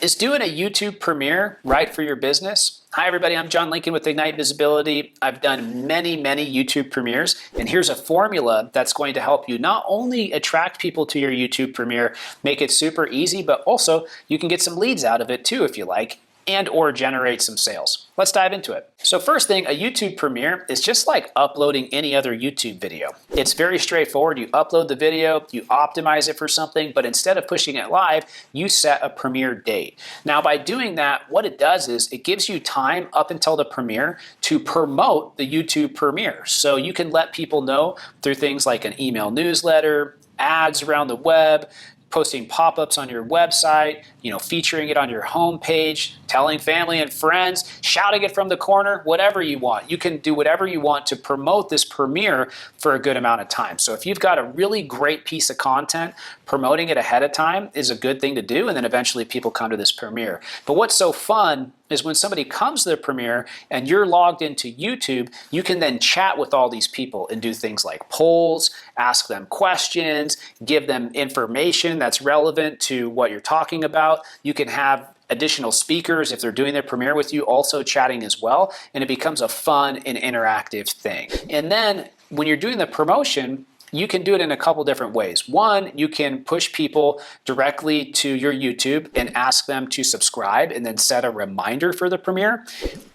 Is doing a YouTube premiere right for your business? Hi everybody, I'm John Lincoln with Ignite Visibility. I've done many YouTube premieres, and here's a formula that's going to help you not only attract people to your YouTube premiere, make it super easy, but also you can get some leads out of it too if you like, and or generate some sales. Let's dive into it. So first thing, a YouTube premiere is just like uploading any other YouTube video. It's very straightforward. You upload the video, you optimize it for something, but instead of pushing it live, you set a premiere date. Now by doing that, what it does is it gives you time up until the premiere to promote the YouTube premiere. So you can let people know through things like an email newsletter, ads around the web, posting pop-ups on your website, featuring it on your homepage, telling family and friends, shouting it from the corner, whatever you want. You can do whatever you want to promote this premiere for a good amount of time. So if you've got a really great piece of content, promoting it ahead of time is a good thing to do, and then eventually people come to this premiere. But what's so fun is when somebody comes to the premiere and you're logged into YouTube, you can then chat with all these people and do things like polls, ask them questions, give them information that's relevant to what you're talking about. You can have additional speakers, if they're doing their premiere with you, also chatting as well, and it becomes a fun and interactive thing. And then when you're doing the promotion, you can do it in a couple different ways. One, you can push people directly to your YouTube and ask them to subscribe and then set a reminder for the premiere.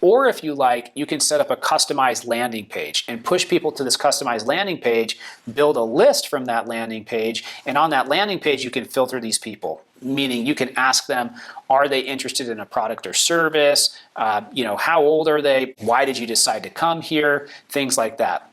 Or if you like, you can set up a customized landing page and push people to this customized landing page, build a list from that landing page, and on that landing page, you can filter these people. Meaning you can ask them, are they interested in a product or service? How old are they? Why did you decide to come here? Things like that.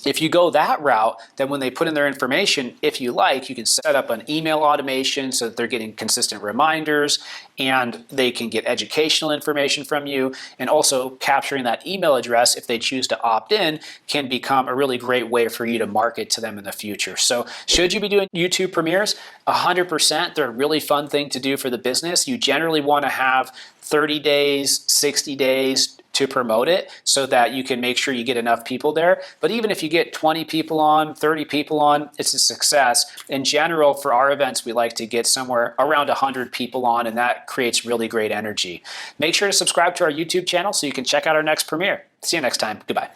If you go that route, then when they put in their information, if you like, you can set up an email automation so that they're getting consistent reminders and they can get educational information from you. And also capturing that email address, if they choose to opt in, can become a really great way for you to market to them in the future. So should you be doing YouTube premieres? 100%. They're a really fun thing to do for the business. You generally want to have 30 days, 60 days to promote it so that you can make sure you get enough people there. But even if you get 20 people on, 30 people on, it's a success. In general, for our events, we like to get somewhere around 100 people on, and that creates really great energy. Make sure to subscribe to our YouTube channel so you can check out our next premiere. See you next time. Goodbye.